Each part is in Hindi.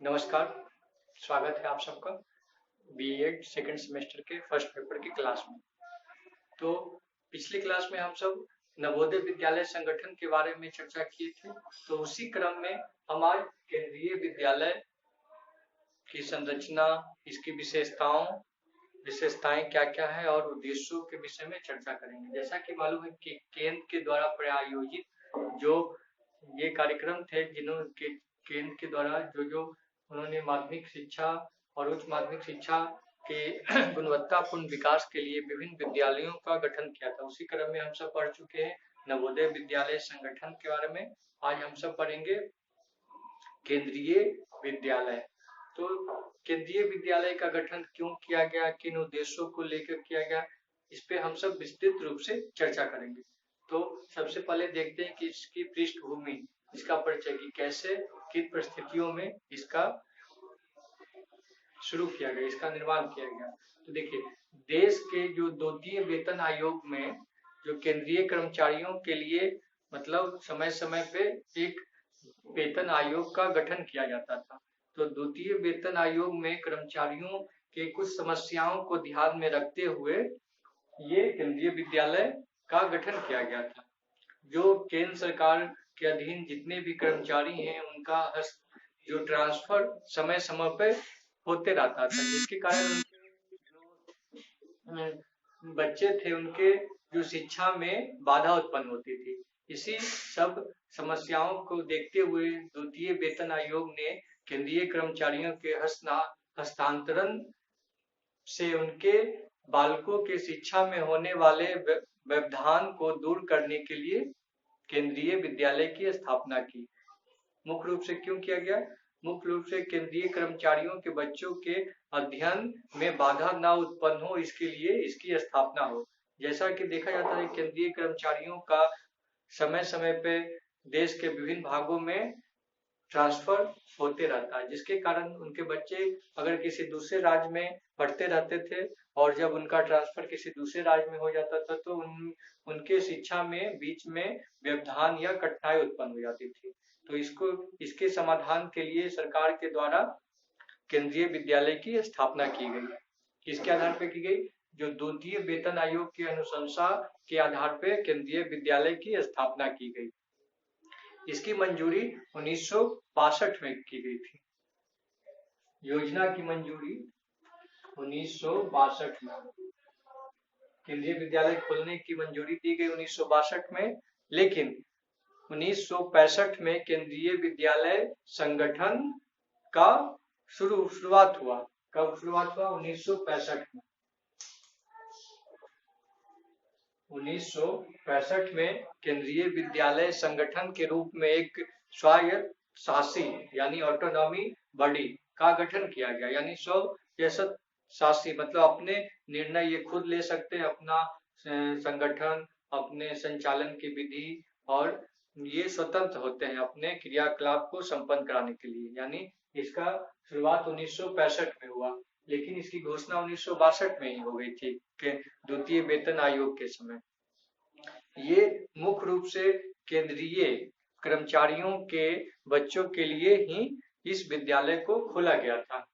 नमस्कार, स्वागत है आप सबका बीएड सेकंड सेमेस्टर के फर्स्ट पेपर की क्लास में। तो पिछली क्लास में हम सब नवोदय विद्यालय संगठन के बारे में चर्चा किए थे। तो उसी क्रम में हम आज केंद्रीय विद्यालय की संरचना, इसकी विशेषताएं क्या क्या है और उद्देश्यों के विषय में चर्चा करेंगे। जैसा कि मालूम है कि केंद्र के द्वारा प्रायोजित जो ये कार्यक्रम थे, जिन्होंने केंद्र के द्वारा जो उन्होंने माध्यमिक शिक्षा और उच्च माध्यमिक शिक्षा के गुणवत्तापूर्ण विकास के लिए विभिन्न विद्यालयों का गठन किया था। उसी क्रम में हम सब पढ़ चुके हैं नवोदय विद्यालय संगठन के बारे में। आज हम सब पढ़ेंगे केंद्रीय विद्यालय। तो केंद्रीय विद्यालय का गठन क्यों किया गया, किन उद्देश्यों को लेकर किया गया, इस पे हम सब विस्तृत रूप से चर्चा करेंगे। तो सबसे पहले देखते हैं कि इसकी पृष्ठभूमि, इसका परिचय की कैसे किन परिस्थितियों में इसका शुरू किया गया, इसका निर्माण किया गया। तो देखिए, देश के जो द्वितीय वेतन आयोग में जो केंद्रीय कर्मचारियों के लिए मतलब समय समय पे एक वेतन आयोग का गठन किया जाता था। तो द्वितीय वेतन आयोग में कर्मचारियों के कुछ समस्याओं को ध्यान में रखते हुए ये केंद्रीय विद्यालय का गठन किया गया था। जो केंद्र सरकार के अधीन जितने भी कर्मचारी हैं, उनका जो ट्रांसफर समय समय पे होते रहता था, जिसके कारण बच्चे थे उनके जो शिक्षा में बाधा उत्पन्न होती थी। इसी सब समस्याओं को देखते हुए द्वितीय वेतन आयोग ने केंद्रीय कर्मचारियों के हस्तांतरण से उनके बालकों के शिक्षा में होने वाले व्यवधान को दूर करने के लिए केंद्रीय विद्यालय की स्थापना की। मुख्य रूप से क्यों किया गया? मुख्य रूप से केंद्रीय कर्मचारियों के बच्चों के अध्ययन में बाधा न उत्पन्न हो, इसके लिए इसकी स्थापना हो। जैसा कि देखा जाता है, केंद्रीय कर्मचारियों का समय समय पे देश के विभिन्न भागों में ट्रांसफर होते रहता है, जिसके कारण उनके बच्चे अगर किसी दूसरे राज्य में पढ़ते रहते थे और जब उनका ट्रांसफर किसी दूसरे राज्य में हो जाता था तो उनके शिक्षा में बीच में व्यवधान या कठिनाई उत्पन्न हो जाती थी। तो इसके समाधान के लिए सरकार के द्वारा केंद्रीय विद्यालय की स्थापना की गई। किसके आधार पर की गई? जो द्वितीय वेतन आयोग की अनुशंसा के आधार पर केंद्रीय विद्यालय की स्थापना की गई। इसकी मंजूरी 1962 में की गई थी। योजना की मंजूरी 1962 में, केंद्रीय विद्यालय खोलने की मंजूरी दी गई 1962 में। लेकिन 1965 में केंद्रीय विद्यालय संगठन का शुरुआत हुआ। कब शुरुआत हुआ? 1965 में। 1965 में केंद्रीय विद्यालय संगठन के रूप में एक स्वायत्त शासी यानी ऑटोनॉमी बॉडी का गठन किया गया। यानी स्वायत्त शासी मतलब अपने निर्णय ये खुद ले सकते हैं, अपना संगठन, अपने संचालन की विधि, और ये स्वतंत्र होते हैं अपने क्रियाकलाप को संपन्न कराने के लिए। यानी इसका शुरुआत 1965 में हुआ, लेकिन इसकी घोषणा 1962 में ही हो गई थी कि द्वितीय वेतन आयोग के समय। ये मुख्य रूप से केंद्रीय कर्मचारियों के बच्चों के लिए ही इस विद्यालय को खोला गया था,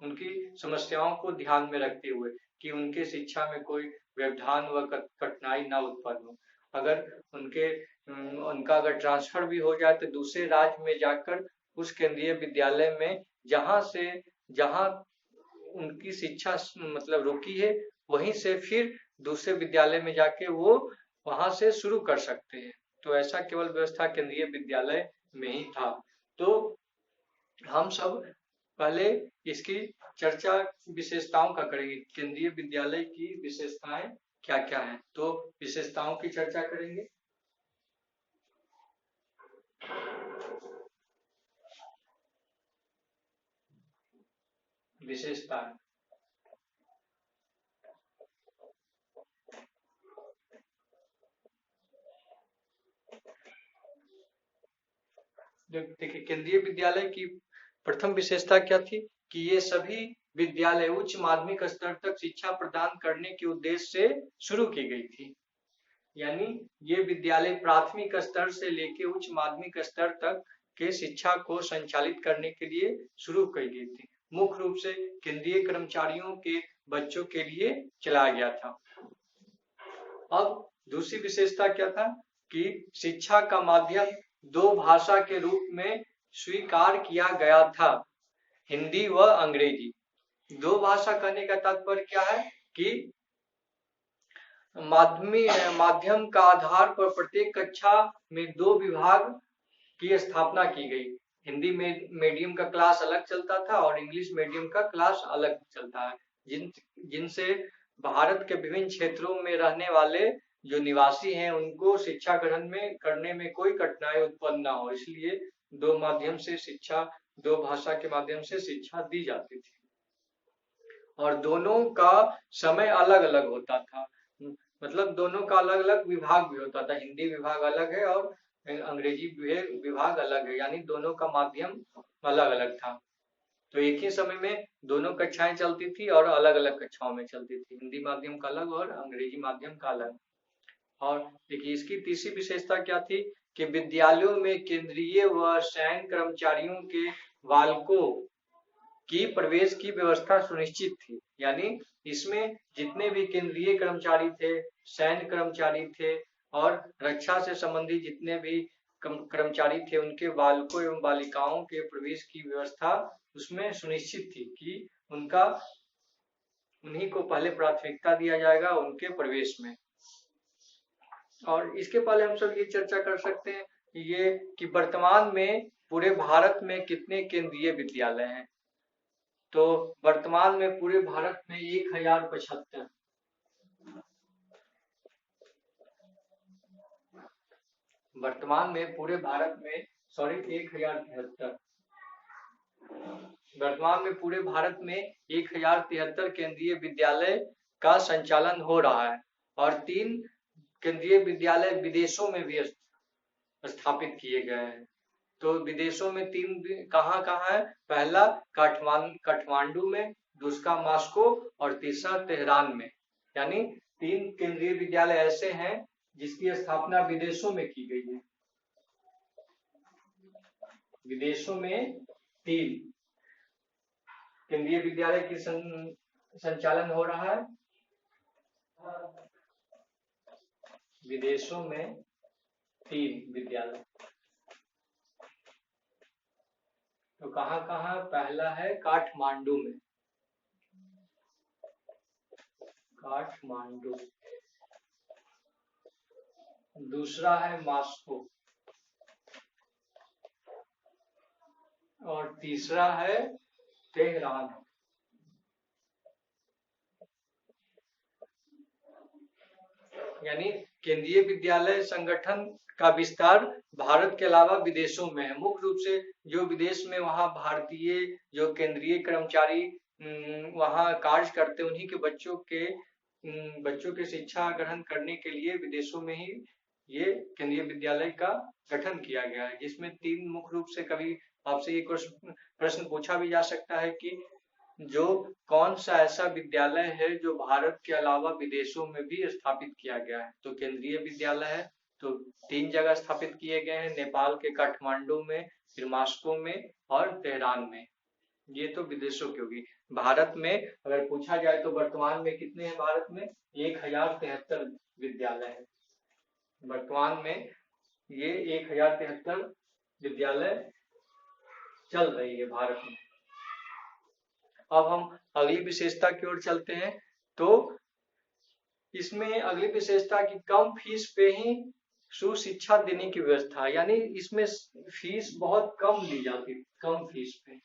उनकी समस्याओं को ध्यान में रखते हुए कि उनके शिक्षा में कोई व्यवधान व कठिनाई ना उत्पन्न हो। अगर उनका अगर ट्रांसफर भी हो जाए तो दूसरे राज्य में जाकर उस केंद्रीय विद्यालय में जहां उनकी शिक्षा मतलब रुकी है, वहीं से फिर दूसरे विद्यालय में जाके वो वहां से शुरू कर सकते हैं। तो ऐसा केवल व्यवस्था केंद्रीय विद्यालय में ही था। तो हम सब पहले इसकी चर्चा विशेषताओं का करेंगे, केंद्रीय विद्यालय की विशेषताएं क्या क्या है। तो विशेषताओं की चर्चा करेंगे। विशेषताएं, देखिए, केंद्रीय विद्यालय की प्रथम विशेषता क्या थी कि ये सभी विद्यालय उच्च माध्यमिक स्तर तक शिक्षा प्रदान करने के उद्देश्य से शुरू की गई थी। यानी ये विद्यालय प्राथमिक स्तर से लेकर उच्च माध्यमिक स्तर तक के शिक्षा को संचालित करने के लिए शुरू की गई थी। मुख्य रूप से केंद्रीय कर्मचारियों के बच्चों के लिए चलाया गया था। अब दूसरी विशेषता क्या था कि शिक्षा का माध्यम दो भाषा के रूप में स्वीकार किया गया था, हिंदी व अंग्रेजी। दो भाषा कहने का तात्पर्य क्या है कि माध्यम का आधार पर प्रत्येक कक्षा में दो विभाग की स्थापना की गई। हिंदी मीडियम का क्लास अलग चलता था और इंग्लिश मीडियम का क्लास अलग चलता है, जिनसे भारत के विभिन्न क्षेत्रों में रहने वाले जो निवासी हैं उनको शिक्षा ग्रहण में करने में कोई कठिनाई उत्पन्न ना हो, इसलिए दो माध्यम से शिक्षा, दो भाषा के माध्यम से शिक्षा दी जाती थी। और दोनों का समय अलग अलग होता था, मतलब दोनों का अलग अलग विभाग भी होता था। हिंदी विभाग अलग है और अंग्रेजी विभाग अलग है, यानी दोनों का माध्यम अलग अलग था। तो एक ही समय में दोनों कक्षाएं चलती थी और अलग अलग कक्षाओं में चलती थी, हिंदी माध्यम का अलग और अंग्रेजी माध्यम का अलग। और देखिए इसकी तीसरी विशेषता क्या थी कि विद्यालयों में केंद्रीय व सैन्य कर्मचारियों के बालकों की प्रवेश की व्यवस्था सुनिश्चित थी। यानी इसमें जितने भी केंद्रीय कर्मचारी थे, सैन्य कर्मचारी थे और रक्षा से संबंधित जितने भी कर्मचारी थे, उनके बालकों एवं बालिकाओं के प्रवेश की व्यवस्था उसमें सुनिश्चित थी कि उन्हीं को पहले प्राथमिकता दिया जाएगा उनके प्रवेश में। और इसके पहले हम सब ये चर्चा कर सकते हैं ये कि वर्तमान में पूरे भारत में कितने केंद्रीय विद्यालय हैं। तो वर्तमान में पूरे भारत में 1075, वर्तमान में पूरे भारत में 1073, वर्तमान में पूरे भारत में 1073 केंद्रीय विद्यालय का संचालन हो रहा है और 3 केंद्रीय विद्यालय विदेशों में भी स्थापित किए गए हैं। तो विदेशों में 3 कहाँ कहाँ है? पहला काठमांडू में, दूसरा मॉस्को और तीसरा तेहरान में। यानी 3 केंद्रीय विद्यालय ऐसे हैं जिसकी स्थापना विदेशों में की गई है। विदेशों में 3 केंद्रीय विद्यालय की संचालन हो रहा है, विदेशों में 3 विद्यालय। तो कहाँ कहाँ? पहला है काठमांडू में, काठमांडू, दूसरा है मॉस्को और तीसरा है तेहरान। यानी केंद्रीय विद्यालय संगठन का विस्तार भारत के अलावा विदेशों में है। मुख्य रूप से जो विदेश में वहाँ भारतीय जो केंद्रीय कर्मचारी वहाँ कार्य करते, उन्हीं के बच्चों के शिक्षा ग्रहण करने के लिए विदेशों में ही ये केंद्रीय विद्यालय का गठन किया गया है, जिसमें 3 मुख्य रूप से, कभी आपसे एक प्रश्न पूछा भी जा सकता है कि जो कौन सा ऐसा विद्यालय है जो भारत के अलावा विदेशों में भी स्थापित किया गया है। तो केंद्रीय विद्यालय है तो 3 जगह स्थापित किए गए हैं, नेपाल के काठमांडू में, फिर मॉस्को में और तेहरान में। ये तो विदेशों की होगी। भारत में अगर पूछा जाए तो वर्तमान में कितने हैं? भारत में 1073 विद्यालय है। वर्तमान में ये 1073 विद्यालय चल रही है भारत में। अब हम अगली विशेषता की ओर चलते हैं। तो इसमें अगली विशेषता की कम फीस पे ही सुशिक्षा देने की व्यवस्था, यानी इसमें फीस बहुत कम ली जाती है, कम फीस पे।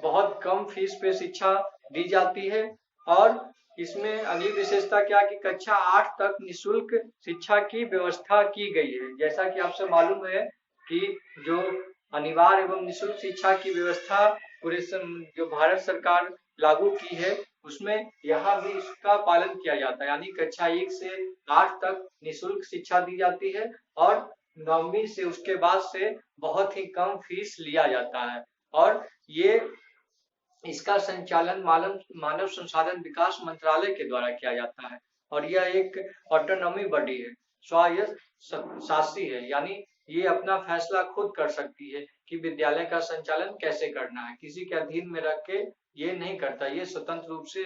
बहुत कम फीस पे शिक्षा दी जाती है। और इसमें अगली विशेषता क्या कि कक्षा 8 तक निःशुल्क शिक्षा की व्यवस्था की गई है। जैसा कि आपसे मालूम है कि जो अनिवार्य एवं निःशुल्क शिक्षा की व्यवस्था पूरे जो भारत सरकार लागू की है, उसमें यहाँ भी इसका पालन किया जाता है। यानी कक्षा 1 से 8 तक निःशुल्क शिक्षा दी जाती है और 9वीं से उसके बाद से बहुत ही कम फीस लिया जाता है। और ये इसका संचालन मानव संसाधन विकास मंत्रालय के द्वारा किया जाता है। और यह एक ऑटोनॉमी बॉडी है, स्वायत्त शासी है, यानी ये अपना फैसला खुद कर सकती है कि विद्यालय का संचालन कैसे करना है, किसी के अधीन में रख के ये नहीं करता। ये स्वतंत्र रूप से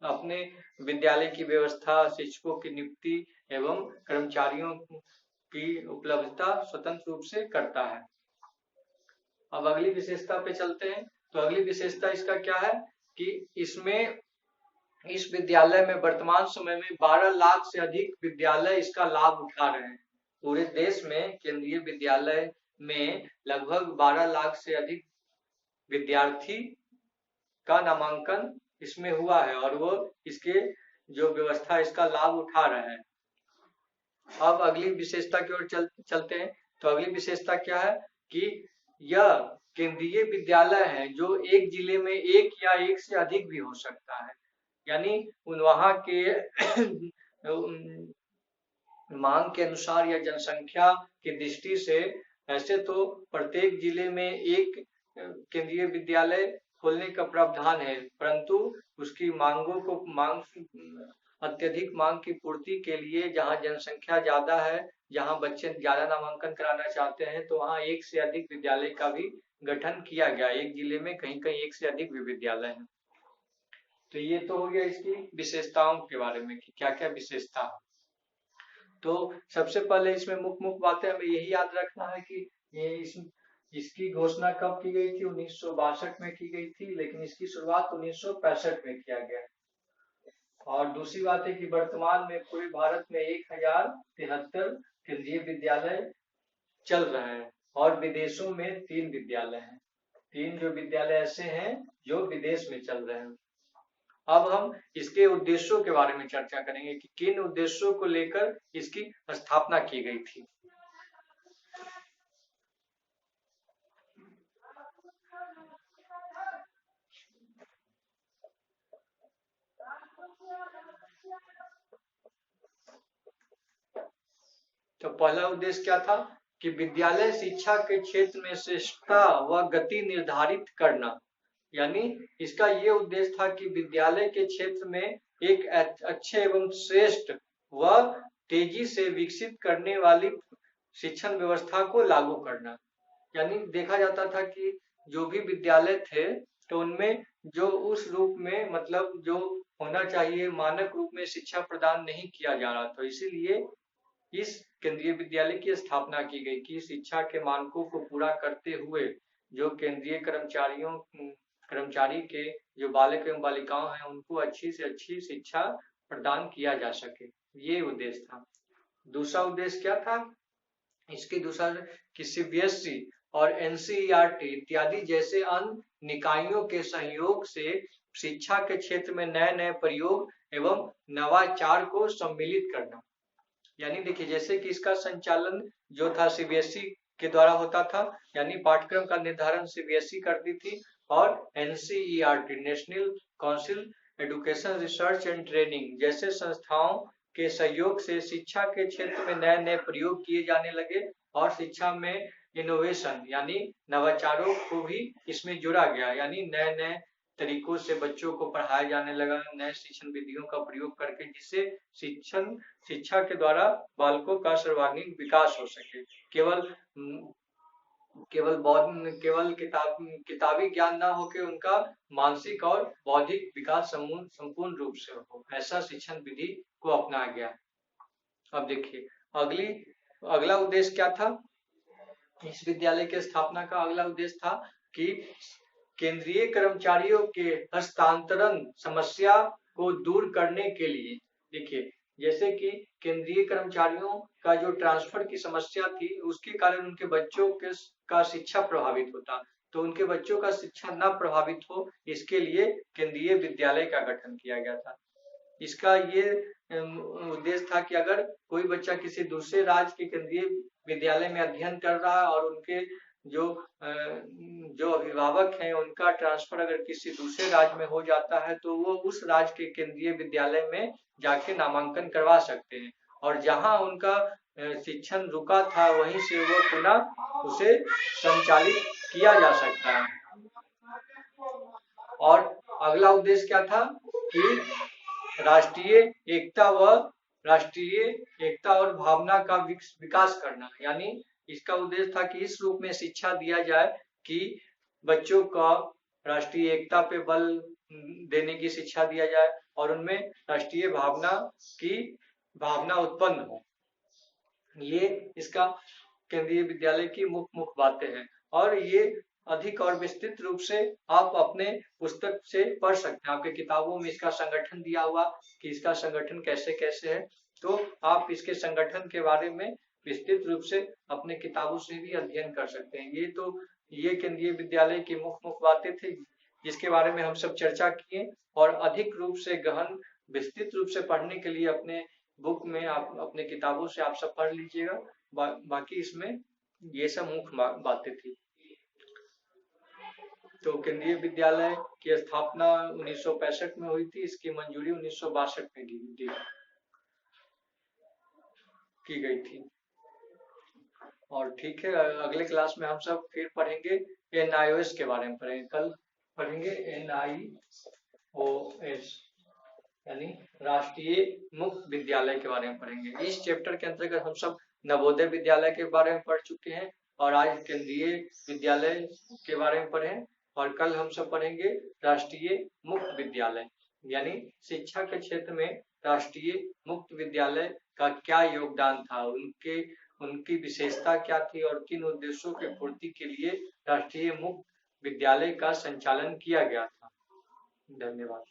अपने विद्यालय की व्यवस्था, शिक्षकों की नियुक्ति एवं कर्मचारियों की उपलब्धता स्वतंत्र रूप से करता है। अब अगली विशेषता पे चलते हैं। तो अगली विशेषता इसका क्या है कि इसमें इस विद्यालय में वर्तमान समय में 12 लाख से अधिक विद्यालय इसका लाभ उठा रहे हैं। पूरे देश में केंद्रीय विद्यालय में लगभग 12 लाख से अधिक विद्यार्थी का नामांकन इसमें हुआ है और वो इसके जो व्यवस्था इसका लाभ उठा रहे हैं। अब अगली विशेषता की ओर चलते हैं। तो अगली विशेषता क्या है कि यह केंद्रीय विद्यालय है जो एक जिले में एक या एक से अधिक भी हो सकता है, यानी वहाँ के मांग के अनुसार या जनसंख्या की दृष्टि से ऐसे तो प्रत्येक जिले में एक केंद्रीय विद्यालय खोलने का प्रावधान है, परंतु उसकी अत्यधिक मांग की पूर्ति के लिए जहाँ जनसंख्या ज्यादा है, जहाँ बच्चे ज्यादा नामांकन कराना चाहते हैं, तो वहाँ एक से अधिक विद्यालय का भी गठन किया गया। एक जिले में कहीं कहीं एक से अधिक भी विद्यालय है। तो ये तो हो गया इसकी विशेषताओं के बारे में कि क्या क्या विशेषता। तो सबसे पहले इसमें मुख्य बातें हमें यही याद रखना है कि इसकी घोषणा कब की गई थी? 1962 में की गई थी, लेकिन इसकी शुरुआत 1965 में किया गया। और दूसरी बात है कि वर्तमान में पूरे भारत में 1073 केंद्रीय विद्यालय चल रहे हैं और विदेशों में 3 विद्यालय हैं। 3 जो विद्यालय ऐसे हैं जो विदेश में चल रहे हैं। अब हम इसके उद्देश्यों के बारे में चर्चा करेंगे कि किन उद्देश्यों को लेकर इसकी स्थापना की गई थी। तो पहला उद्देश्य क्या था कि विद्यालय शिक्षा के क्षेत्र में श्रेष्ठता व गति निर्धारित करना, यानी इसका ये उद्देश्य था कि विद्यालय के क्षेत्र में एक अच्छे एवं श्रेष्ठ व तेजी से विकसित करने वाली शिक्षण व्यवस्था को लागू करना। यानी देखा जाता था कि जो भी विद्यालय थे तो उनमें जो उस रूप में मतलब जो होना चाहिए मानक रूप में शिक्षा प्रदान नहीं किया जा रहा था, इसीलिए इस केंद्रीय विद्यालय की स्थापना की गई कि शिक्षा के मानकों को पूरा करते हुए जो केंद्रीय कर्मचारी के जो बालक एवं बालिकाओं हैं उनको अच्छी से अच्छी शिक्षा प्रदान किया जा सके, ये उद्देश्य था। दूसरा उद्देश्य क्या था इसके? दूसरा कि सीबीएसई और एनसीईआरटी इत्यादि जैसे अन्य निकायों के सहयोग से शिक्षा के क्षेत्र में नए नए प्रयोग एवं नवाचार को सम्मिलित करना। यानी देखिए जैसे कि इसका संचालन जो था सीबीएसई के द्वारा होता था, यानी पाठ्यक्रम का निर्धारण सीबीएसई करती थी, और NCERT national council education research and training जैसे संस्थाओं के सहयोग से शिक्षा के क्षेत्र में नए नए प्रयोग किए जाने लगे और शिक्षा में इनोवेशन यानी नवाचारों को भी इसमें जोड़ा गया। यानी नए नए तरीकों से बच्चों को पढ़ाया जाने लगा, नए शिक्षण विधियों का प्रयोग करके, जिससे शिक्षा के द्वारा बालकों का सर्वांगीण विकास हो सके। केवल किताबी ज्ञान ना होकर उनका मानसिक और बौद्धिक विकास संपूर्ण रूप से हो, ऐसा शिक्षण विधि को अपनाया गया। अब देखिए अगला उद्देश्य क्या था? इस विद्यालय के स्थापना का अगला उद्देश्य था कि केंद्रीय कर्मचारियों के हस्तांतरण समस्या को दूर करने के लिए, देखिए जैसे कि केंद्रीय कर्मचारियों का जो ट्रांसफर की समस्या थी उसके कारण उनके बच्चों का शिक्षा प्रभावित होता, तो उनके बच्चों का शिक्षा न प्रभावित हो इसके लिए केंद्रीय विद्यालय का गठन किया गया था। इसका ये उद्देश्य था कि अगर कोई बच्चा किसी दूसरे राज्य के केंद्रीय विद्यालय में अध्ययन कर रहा है और उनके जो अभिभावक हैं उनका ट्रांसफर अगर किसी दूसरे राज्य में हो जाता है तो वो उस राज्य के केंद्रीय विद्यालय में जाके नामांकन करवा सकते हैं और जहां उनका शिक्षण रुका था वहीं से वो पुनः उसे संचालित किया जा सकता है। और अगला उद्देश्य क्या था कि राष्ट्रीय एकता व राष्ट्रीय एकता और भावना का विकास करना, यानी इसका उद्देश्य था कि इस रूप में शिक्षा दिया जाए कि बच्चों का राष्ट्रीय एकता पे बल देने की शिक्षा दिया जाए और उनमें राष्ट्रीय भावना की भावना उत्पन्न हो। ये इसका केंद्रीय विद्यालय की मुख्य बातें हैं और ये अधिक और विस्तृत रूप से आप अपने पुस्तक से पढ़ सकते हैं। आपके किताबों में इसका संगठन दिया हुआ कि इसका संगठन कैसे कैसे है, तो आप इसके संगठन के बारे में विस्तृत रूप से अपने किताबों से भी अध्ययन कर सकते हैं। ये केंद्रीय विद्यालय की मुख्य बातें थी जिसके बारे में हम सब चर्चा किए और अधिक रूप से गहन विस्तृत रूप से पढ़ने के लिए अपने बुक में आप अपने किताबों से आप सब पढ़ लीजिएगा। बाकी इसमें ये सब मुख्य बातें थी। तो केंद्रीय विद्यालय की स्थापना 1965 में हुई थी, इसकी मंजूरी 1962 में की गई थी। और ठीक है, अगले क्लास में हम सब फिर पढ़ेंगे NIOS के बारे में पढ़ेंगे। कल पढ़ेंगे NIOS यानी राष्ट्रीय मुक्त विद्यालय के बारे में पढ़ेंगे। इस चैप्टर के अंतर्गत हम सब नवोदय विद्यालय के बारे में पढ़ चुके हैं और आज केंद्रीय विद्यालय के बारे में पढ़े और कल हम सब पढ़ेंगे राष्ट्रीय मुक्त विद्यालय, यानी शिक्षा के क्षेत्र में राष्ट्रीय मुक्त विद्यालय का क्या योगदान था, उनकी विशेषता क्या थी और किन उद्देश्यों की पूर्ति के लिए राष्ट्रीय मुक्त विद्यालय का संचालन किया गया था। धन्यवाद।